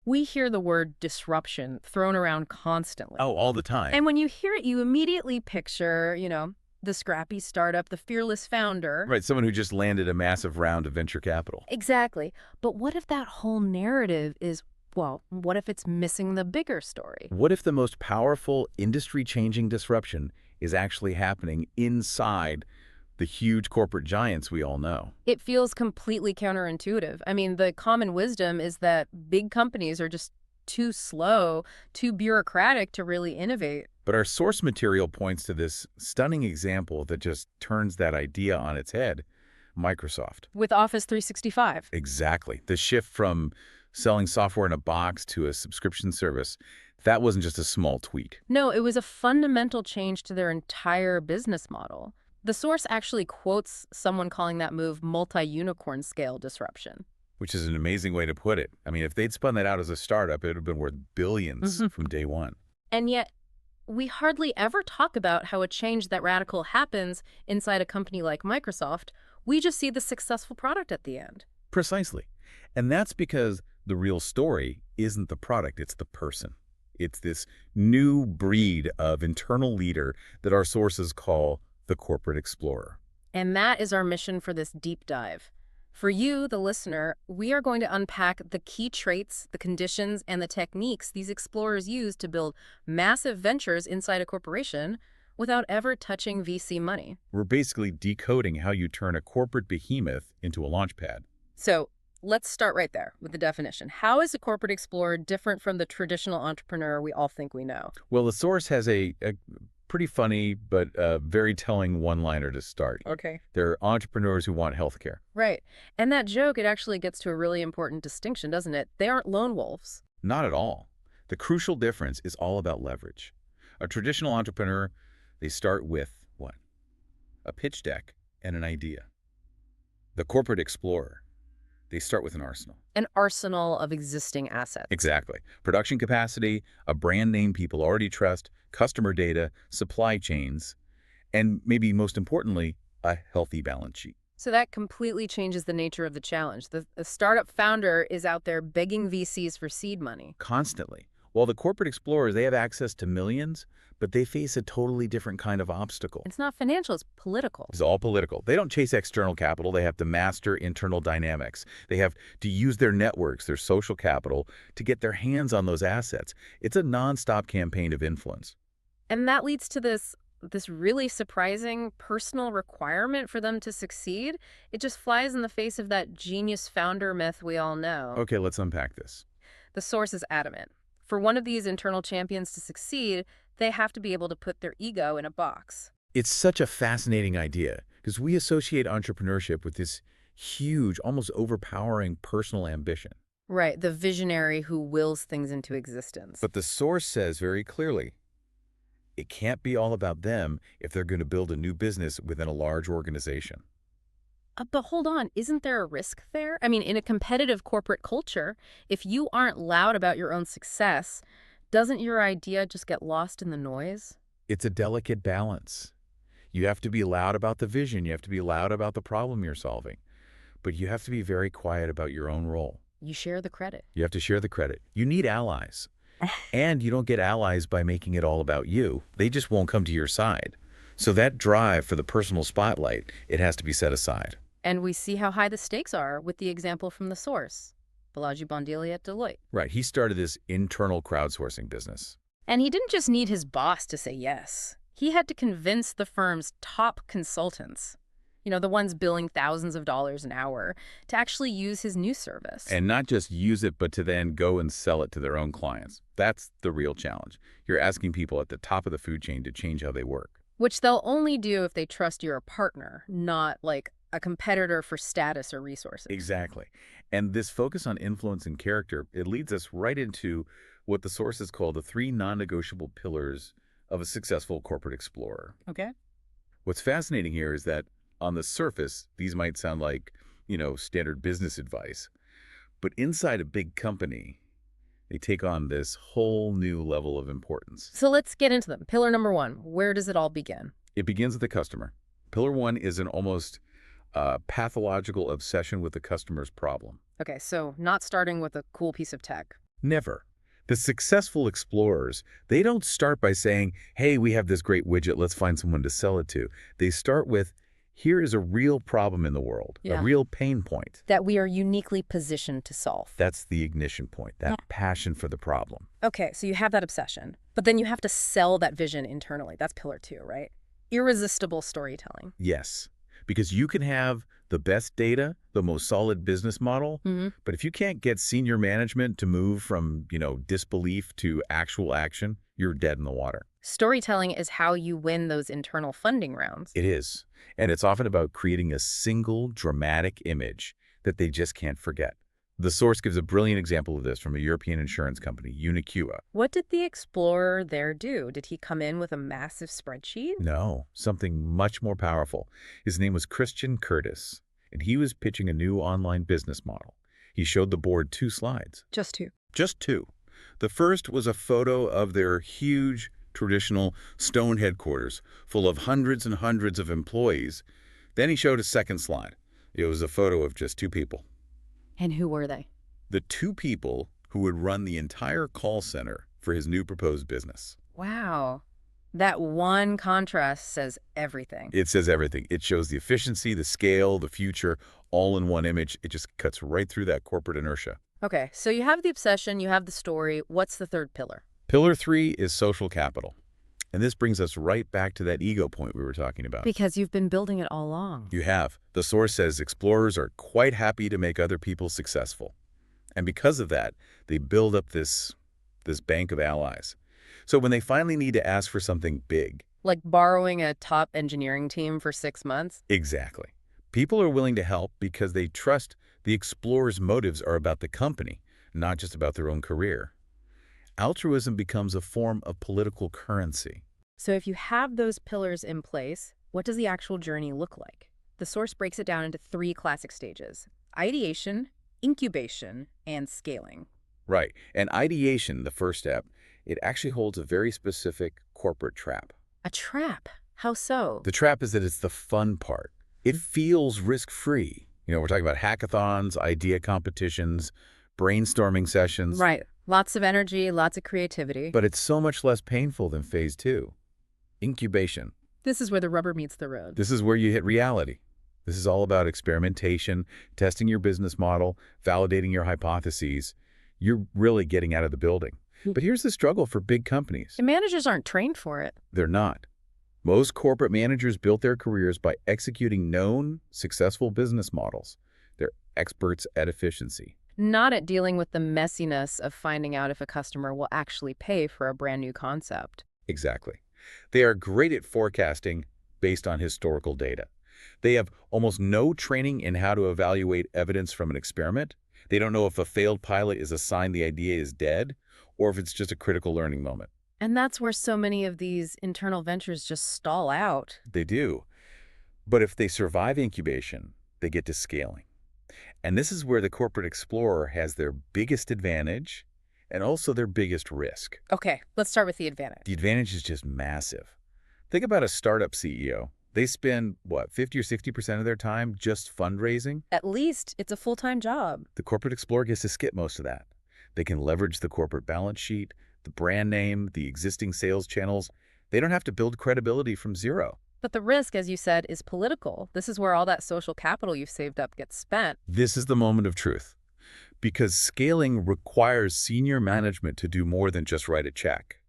We hear the word disruption thrown around constantly. Oh, all the time. And when you hear it, you immediately picture, the scrappy startup, the fearless founder. Right, someone who just landed a massive round of venture capital. Exactly. But what if that whole narrative is, well, what if it's missing the bigger story? What if the most powerful industry-changing disruption is actually happening inside the huge corporate giants we all know? It feels completely counterintuitive. I mean, the common wisdom is that big companies are just too slow, too bureaucratic to really innovate. But our source material points to this stunning example that just turns that idea on its head. Microsoft. With Office 365. Exactly. The shift from selling software in a box to a subscription service, that wasn't just a small tweak. No, it was a fundamental change to their entire business model. The source actually quotes someone calling that move multi-unicorn scale disruption. Which is an amazing way to put it. I mean, if they'd spun that out as a startup, it would have been worth billions from day one. And yet, we hardly ever talk about how a change that radical happens inside a company like Microsoft. We just see the successful product at the end. Precisely. And that's because the real story isn't the product, it's the person. It's this new breed of internal leader that our sources call the corporate explorer. And that is our mission for this deep dive. For you, the listener, we are going to unpack the key traits, the conditions, and the techniques these explorers use to build massive ventures inside a corporation without ever touching VC money. We're basically decoding how you turn a corporate behemoth into a launch pad. So let's start right there with the definition. How is a corporate explorer different from the traditional entrepreneur we all think we know? Well, the source has a pretty funny but very telling one-liner to start. Okay. They're entrepreneurs who want healthcare. Right. And that joke, it actually gets to a really important distinction, doesn't it? They aren't lone wolves. Not at all. The crucial difference is all about leverage. A traditional entrepreneur, they start with what? A pitch deck and an idea. The corporate explorer, they start with an arsenal. An arsenal of existing assets. Exactly. Production capacity, a brand name people already trust, customer data, supply chains, and maybe most importantly, a healthy balance sheet. So that completely changes the nature of the challenge. The startup founder is out there begging VCs for seed money. Constantly. While the corporate explorers, they have access to millions, but they face a totally different kind of obstacle. It's not financial, it's political. It's all political. They don't chase external capital. They have to master internal dynamics. They have to use their networks, their social capital, to get their hands on those assets. It's a nonstop campaign of influence. And that leads to this really surprising personal requirement for them to succeed. It just flies in the face of that genius founder myth we all know. Okay, let's unpack this. The source is adamant. For one of these internal champions to succeed, they have to be able to put their ego in a box. It's such a fascinating idea because we associate entrepreneurship with this huge, almost overpowering personal ambition. Right, the visionary who wills things into existence. But the source says very clearly, it can't be all about them if they're going to build a new business within a large organization. But hold on, isn't there a risk there? I mean, in a competitive corporate culture, if you aren't loud about your own success, doesn't your idea just get lost in the noise? It's a delicate balance. You have to be loud about the vision. You have to be loud about the problem you're solving. But you have to be very quiet about your own role. You share the credit. You have to share the credit. You need allies. And you don't get allies by making it all about you. They just won't come to your side. So that drive for the personal spotlight, it has to be set aside. And we see how high the stakes are with the example from the source. Balaji Bondili at Deloitte. Right. He started this internal crowdsourcing business. And he didn't just need his boss to say yes. He had to convince the firm's top consultants, the ones billing thousands of dollars an hour, to actually use his new service. And not just use it, but to then go and sell it to their own clients. That's the real challenge. You're asking people at the top of the food chain to change how they work. Which they'll only do if they trust you're a partner, not like a competitor for status or resources. Exactly. And this focus on influence and character, it leads us right into what the sources call the 3 non-negotiable pillars of a successful corporate explorer. Okay. What's fascinating here is that on the surface, these might sound like, standard business advice. But inside a big company, they take on this whole new level of importance. So let's get into them. Pillar number 1, where does it all begin? It begins with the customer. Pillar 1 is an almost pathological obsession with the customer's problem. Okay, so not starting with a cool piece of tech. Never. The successful explorers, they don't start by saying, hey, we have this great widget, let's find someone to sell it to. They start with, here is a real problem in the world, a Yeah. real pain point. That we are uniquely positioned to solve. That's the ignition point, that passion for the problem. Okay, so you have that obsession, but then you have to sell that vision internally. That's pillar 2, right? Irresistible storytelling. Yes, because you can have the best data, the most solid business model, but if you can't get senior management to move from, disbelief to actual action, you're dead in the water. Storytelling is how you win those internal funding rounds. It is, and it's often about creating a single dramatic image that they just can't forget. The source gives a brilliant example of this from a European insurance company, Unicua. What did the explorer there do? Did he come in with a massive spreadsheet? No, something much more powerful. His name was Christian Curtis, and he was pitching a new online business model. He showed the board 2 slides. Just 2. Just 2. The first was a photo of their huge, traditional stone headquarters, full of hundreds and hundreds of employees. Then he showed a second slide. It was a photo of just 2 people. And who were they? The 2 people who would run the entire call center for his new proposed business. Wow. That one contrast says everything. It says everything. It shows the efficiency, the scale, the future, all in one image. It just cuts right through that corporate inertia. Okay, so you have the obsession, you have the story. What's the third pillar? Pillar 3 is social capital. And this brings us right back to that ego point we were talking about. Because you've been building it all along. You have. The source says explorers are quite happy to make other people successful. And because of that, they build up this bank of allies. So when they finally need to ask for something big. Like borrowing a top engineering team for 6 months? Exactly. People are willing to help because they trust the explorer's motives are about the company, not just about their own career. Altruism becomes a form of political currency. So if you have those pillars in place, what does the actual journey look like? The source breaks it down into 3 classic stages: ideation, incubation, and scaling. Right. And ideation, the first step, it actually holds a very specific corporate trap. A trap? How so? The trap is that it's the fun part. It feels risk-free. We're talking about hackathons, idea competitions, brainstorming sessions. Right. Lots of energy, lots of creativity. But it's so much less painful than phase 2. Incubation. This is where the rubber meets the road. This is where you hit reality. This is all about experimentation, testing your business model, validating your hypotheses. You're really getting out of the building. But here's the struggle for big companies. The managers aren't trained for it. They're not. Most corporate managers built their careers by executing known, successful business models. They're experts at efficiency. Not at dealing with the messiness of finding out if a customer will actually pay for a brand new concept. Exactly. They are great at forecasting based on historical data. They have almost no training in how to evaluate evidence from an experiment. They don't know if a failed pilot is a sign the idea is dead or if it's just a critical learning moment. And that's where so many of these internal ventures just stall out. They do. But if they survive incubation, they get to scaling. And this is where the corporate explorer has their biggest advantage and also their biggest risk. Okay, let's start with the advantage. The advantage is just massive. Think about a startup CEO. They spend, 50 or 60% of their time just fundraising? At least it's a full-time job. The corporate explorer gets to skip most of that. They can leverage the corporate balance sheet, the brand name, the existing sales channels. They don't have to build credibility from zero. But the risk, as you said, is political. This is where all that social capital you've saved up gets spent. This is the moment of truth. Because scaling requires senior management to do more than just write a check.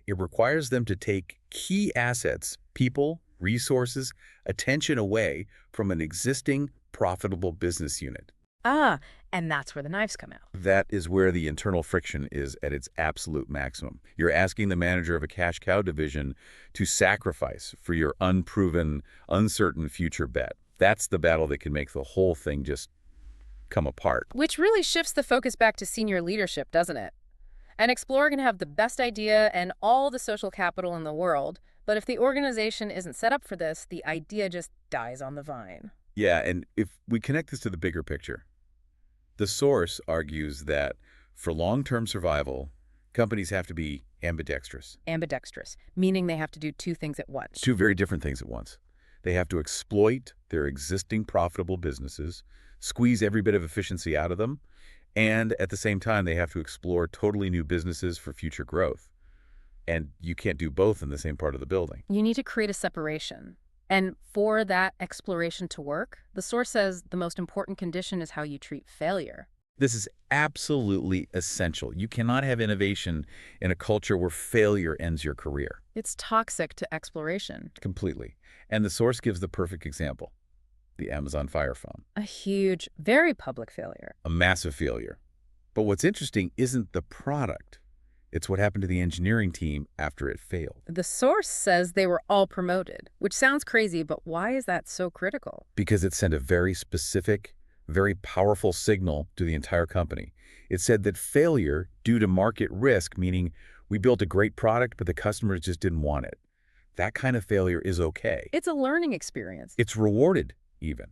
It requires them to take key assets, people, resources, attention away from an existing profitable business unit. And that's where the knives come out. That is where the internal friction is at its absolute maximum. You're asking the manager of a cash cow division to sacrifice for your unproven, uncertain future bet. That's the battle that can make the whole thing just come apart. Which really shifts the focus back to senior leadership, doesn't it? An explorer can have the best idea and all the social capital in the world, but if the organization isn't set up for this, the idea just dies on the vine. Yeah, and if we connect this to the bigger picture, the source argues that for long-term survival, companies have to be ambidextrous. Ambidextrous, meaning they have to do 2 things at once. 2 very different things at once. They have to exploit their existing profitable businesses, squeeze every bit of efficiency out of them, And at the same time, they have to explore totally new businesses for future growth. And you can't do both in the same part of the building. You need to create a separation. And for that exploration to work, the source says the most important condition is how you treat failure. This is absolutely essential. You cannot have innovation in a culture where failure ends your career. It's toxic to exploration. Completely. And the source gives the perfect example, the Amazon Fire Phone, A huge, very public failure. a massive failure. But what's interesting isn't the product. It's what happened to the engineering team after it failed. The source says they were all promoted, which sounds crazy, but why is that so critical? Because it sent a very specific, very powerful signal to the entire company. It said that failure due to market risk, meaning we built a great product, but the customers just didn't want it. That kind of failure is okay. It's a learning experience. It's rewarded, even,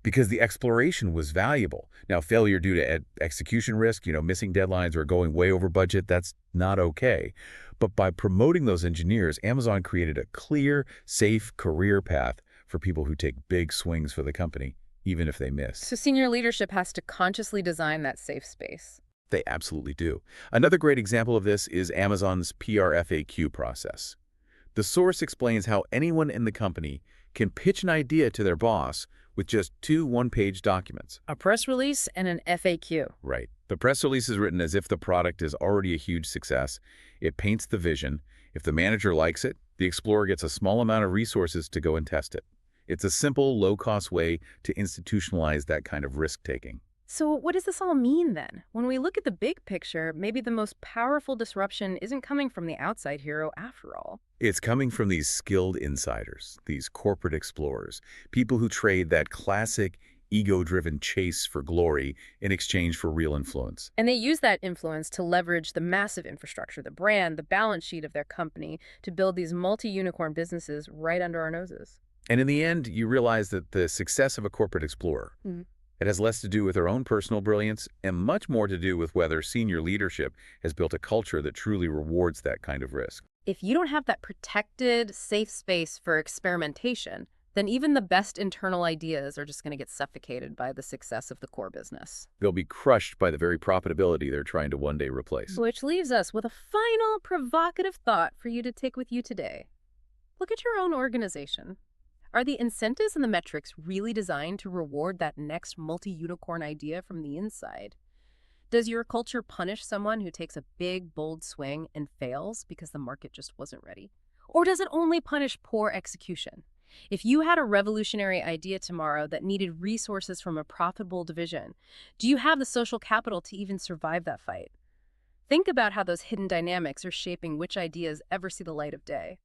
because the exploration was valuable. Now, failure due to execution risk, missing deadlines or going way over budget, that's not okay. But by promoting those engineers, Amazon created a clear, safe career path for people who take big swings for the company, even if they miss. So senior leadership has to consciously design that safe space. They absolutely do. Another great example of this is Amazon's PRFAQ process. The source explains how anyone in the company can pitch an idea to their boss with just 2 one-page documents. A press release and an FAQ. Right. The press release is written as if the product is already a huge success. It paints the vision. If the manager likes it, the explorer gets a small amount of resources to go and test it. It's a simple, low-cost way to institutionalize that kind of risk-taking. So what does this all mean then? When we look at the big picture, maybe the most powerful disruption isn't coming from the outside hero after all. It's coming from these skilled insiders, these corporate explorers, people who trade that classic ego-driven chase for glory in exchange for real influence. And they use that influence to leverage the massive infrastructure, the brand, the balance sheet of their company to build these multi-unicorn businesses right under our noses. And in the end, you realize that the success of a corporate explorer, it has less to do with their own personal brilliance and much more to do with whether senior leadership has built a culture that truly rewards that kind of risk. If you don't have that protected, safe space for experimentation, then even the best internal ideas are just going to get suffocated by the success of the core business. They'll be crushed by the very profitability they're trying to one day replace. Which leaves us with a final provocative thought for you to take with you today. Look at your own organization. Are the incentives and the metrics really designed to reward that next multi-unicorn idea from the inside? Does your culture punish someone who takes a big, bold swing and fails because the market just wasn't ready? Or does it only punish poor execution? If you had a revolutionary idea tomorrow that needed resources from a profitable division, do you have the social capital to even survive that fight? Think about how those hidden dynamics are shaping which ideas ever see the light of day.